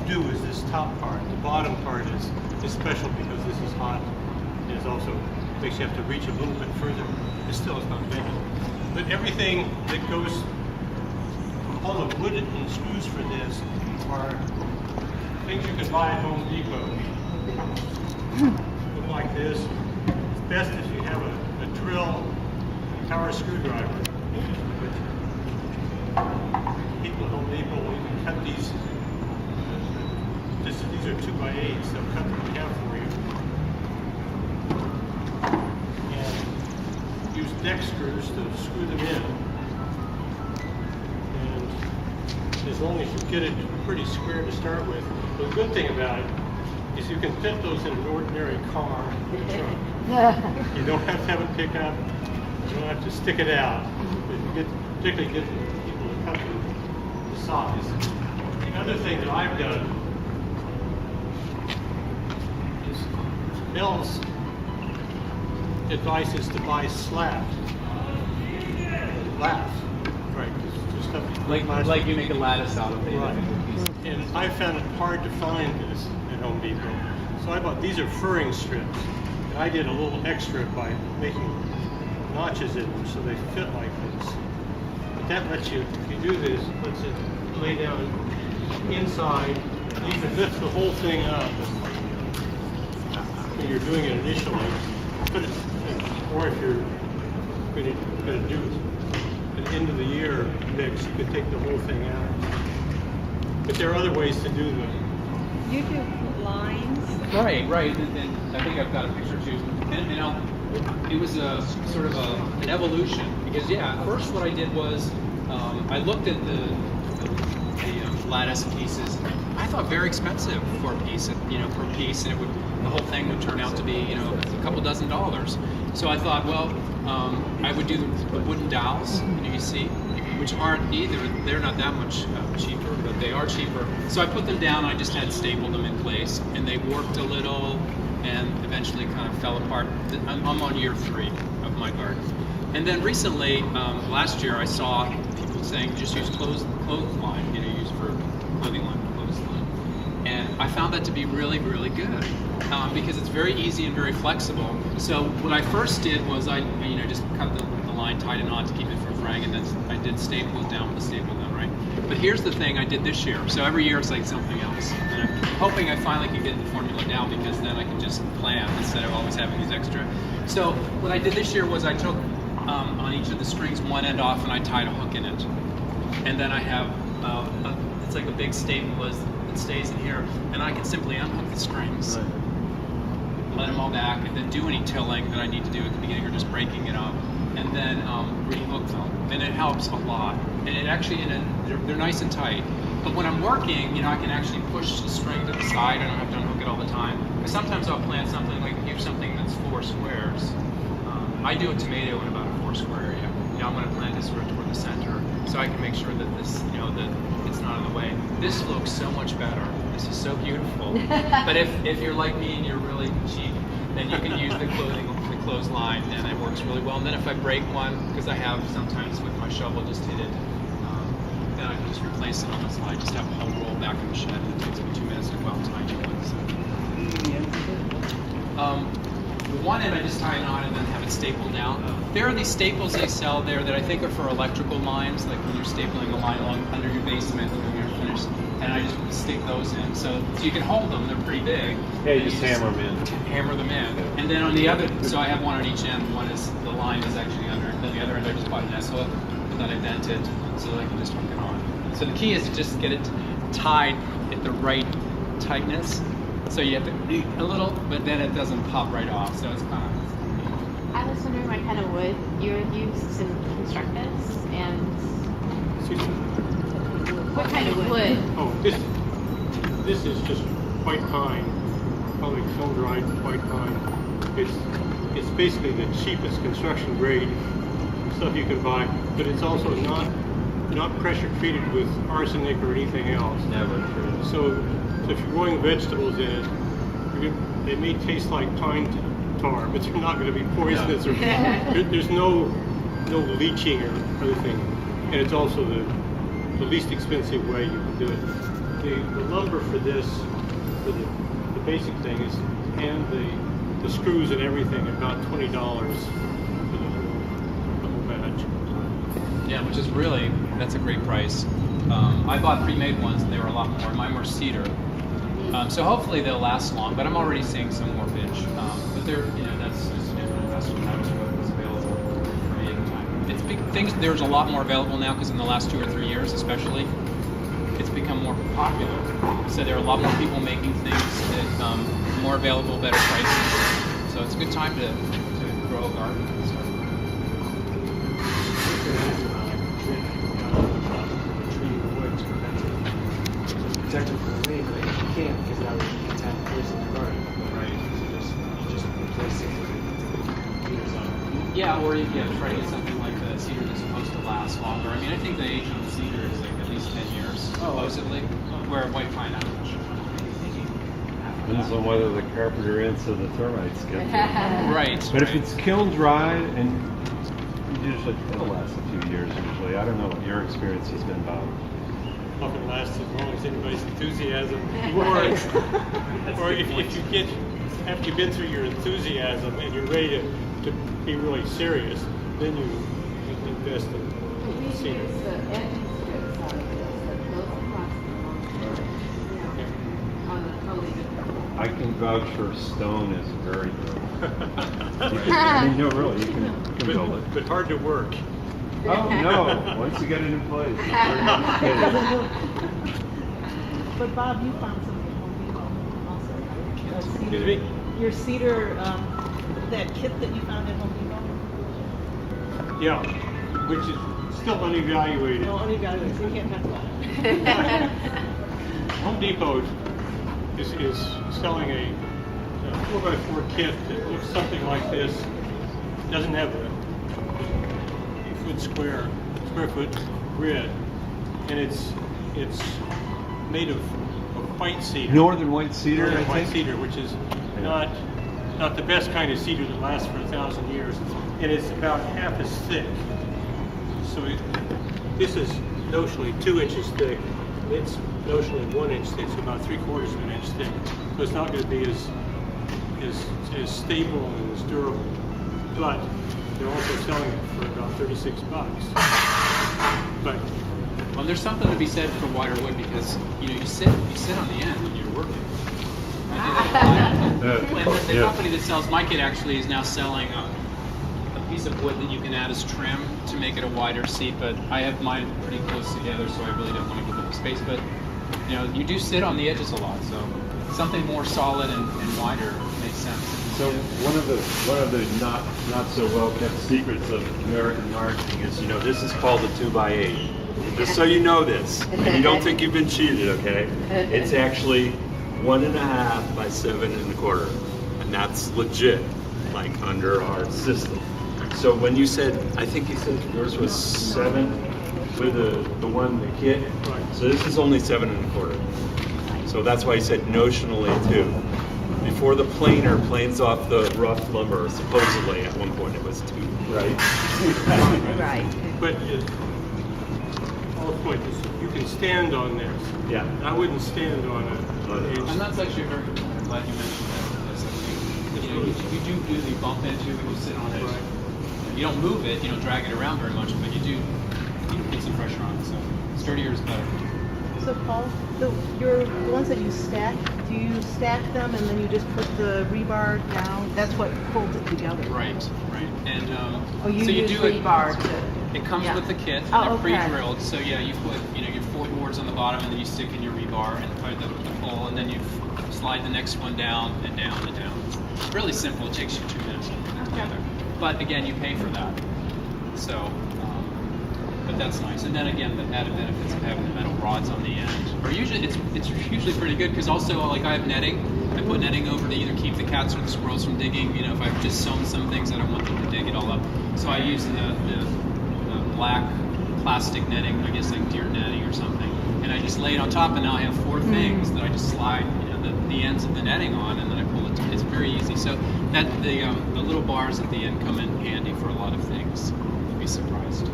do is this top part. The bottom part is special because this is hot. And it also makes you have to reach a little bit further. It still is not bad. But everything that goes, all the wood and screws for this are things you can buy at Home Depot. Look like this. It's best if you have a drill, power screwdriver. People at Home Depot will even cut these. These are 2x8s. They'll cut them in half for you. And use deck screws to screw them in. And as long as you get it pretty square to start with, the good thing about it is you can fit those in an ordinary car in the trunk. You don't have to have it pick up. You don't have to stick it out. But you particularly get people to cut the size. The other thing that I've done is Mel's advice is to buy slabs. Lath, right? Just stuff Like you make a lattice out of it. Right. And I found it hard to find this at Home Depot. So I bought, these are furring strips. And I did a little extra by making notches in them so they fit like this. But that lets you, if you do this, lets it lay down inside. You can lift the whole thing up when you're doing it initially. Put it, or if you're going to do an end of the year mix, you could take the whole thing out. But there are other ways to do them. You do lines. Right. And I think I've got a picture too. And you know, it was a sort of an evolution because at first what I did was I looked at the lattice pieces. I thought very expensive for a piece, per piece, and the whole thing would turn out to be a couple dozen dollars. So I thought, well, I would do the wooden dowels, you see, which aren't either. They're not that much cheaper, but they are cheaper. So I put them down. I just had stapled them in place, and they worked a little, and eventually kind of fell apart. I'm on year 3 of my garden. And then recently, last year, I saw people saying just use clothesline, use for clothing line, clothesline. And I found that to be really, really good because it's very easy and very flexible. So what I first did was I just cut the line, tied a knot to keep it from fraying, and then I did staple it down with a staple gun, right? But here's the thing I did this year. So every year it's like something else. And I'm hoping I finally can get the formula down because then I can just plan instead of always having these extra. So what I did this year was I took on each of the strings one end off and I tied a hook in it. And then I have, it's like a big staple that stays in here, and I can simply unhook the strings, let them all back, and then do any tilling that I need to do at the beginning or just breaking it up, and then rehook them. And it helps a lot. And it actually, they're nice and tight. But when I'm working, I can actually push the string to the side. I don't have to unhook it all the time. But sometimes I'll plan something like here's something that's 4 squares. I do a tomato in about a 4 square area. I'm going to plant it sort of toward the center, so I can make sure that this, that it's not in the way. This looks so much better. This is so beautiful. But if you're like me and you're really cheap, then you can use the clothesline, and it works really well. And then if I break one, because I have sometimes with my shovel just hit it, then I can just replace it on the side. Just have a whole roll back in the shed, and it takes me 2 minutes to go out and tie it. The one end I just tie a knot and then have it stapled down. There are these staples they sell there that I think are for electrical lines, like when you're stapling a line along under your basement when you're finished, and I just stick those in. So you can hold them, they're pretty big. Yeah, you just hammer them in. Hammer them in. And then on the other, so I have one on each end. One is, the line is actually under, and then the other end I just bought an S-hook, and then I bent it so that I can just hook it on. So the key is to just get it tied at the right tightness. So you have to a little, but then it doesn't pop right off. So it's kind of. I was wondering what kind of wood you would use to construct this, and what kind of wood? Oh, this is just white pine, probably kiln dried white pine. It's basically the cheapest construction grade stuff you can buy, but it's also not pressure treated with arsenic or anything else. Never true. So if you're growing vegetables in it, they may taste like pine tar, but they're not going to be poisonous. No. There's no leaching or other thing, and it's also the least expensive way you can do it. the lumber for this, for the basic thing is, and the screws and everything, about $20 for the whole batch. Yeah, which is really, that's a great price. I bought pre-made ones and they were a lot more. Mine were cedar. So hopefully they'll last long, but I'm already seeing some more pitch. But they're, that's just a different investment. That was what was available for me at the time. It's things, there's a lot more available now because in the last 2 or 3 years especially, it's become more popular. So there are a lot more people making things that more available, better prices. So it's a good time to grow a garden. So. Protect them from the rain, but you can't because that would attack the poison in the garden. Right. You just replace it with meters on. Yeah, or try to get something like the cedar that's supposed to last longer. I mean, I think the age on cedar is like at least 10 years, supposedly, where white pine average. Depends on whether the carpenter ants or the termites get there. Right. But if it's kiln dried, and usually it'll last a few years usually. I don't know what your experience has been, Bob. Often lasts as long as anybody's enthusiasm, or if you get, after you've been through your enthusiasm and you're ready to be really serious, then you invest in cedar. The edging strips on this that goes across the on the coating. I can vouch for stone is very good. I mean, no, really, you can build it. But hard to work. Oh, no, once you get it in place. it's very good. But Bob, you found something at Home Depot also, right? Excuse me? Your cedar, that kit that you found at Home Depot? Yeah, which is still unevaluated. No, unevaluated, so you can't talk about it. Home Depot is selling a 4x4 kit that looks something like this. Doesn't have a 8-foot square foot grid, and it's made of white cedar. Northern white cedar, Northern I white think. cedar, which is not the best kind of cedar that lasts for 1,000 years, and it's about half as thick. So this is notionally 2 inches thick. It's notionally 1 inch thick, so about 3/4 of an inch thick. So it's not going to be as stable and as durable. But they're also selling it for about $36. But Well, there's something to be said for wider wood because you sit on the end when you're working. I do that a lot. And the company that sells my kit actually is now selling a piece of wood that you can add as trim to make it a wider seat. But I have mine pretty close together, so I really don't want to give up space. But you do sit on the edges a lot, so something more solid and wider makes sense. So one of the not so well kept secrets of American marketing is this is called a 2x8. Just so you know this, and you don't think you've been cheated, okay? It's actually 1.5 by 7 1/4, and that's legit, like under our system. So when you said, I think you said yours was 7 with the kit. So this is only 7 1/4. So that's why I said notionally 2. Before the planes off the rough lumber, supposedly at one point it was 2, right? Right. But all the point is, you can stand on this. Yeah. I wouldn't stand on it. And that's actually very good. I'm glad you mentioned that because you do usually bump into when you sit on it. Right. You don't move it, you don't drag it around very much, but you do get some pressure on it. So sturdier is better. So Paul, the ones that you stack, do you stack them and then you just put the rebar down? That's what holds it together. Right. And You so you use do it. rebar to. It comes Yeah. with the kit. Oh, They're okay. pre-drilled. So yeah, you put your 4 boards on the bottom, and then you stick in your rebar and put the pull, and then you slide the next one down and down and down. It's really simple. It takes you 2 minutes to put it together. But again, you pay for that. So, but that's nice. And then again, the added benefits of having the metal rods on the end. Or usually, it's usually pretty good because also like I have netting. I put netting over to either keep the cats or the squirrels from digging. If I've just sewn some things, I don't want them to dig it all up. So I use the black plastic netting, I guess like deer netting or something, and I just lay it on top, and now I have 4 things that I just slide the ends of the netting on, and then I pull it. It's very easy. So that the little bars at the end come in handy for a lot of things. You'd be surprised.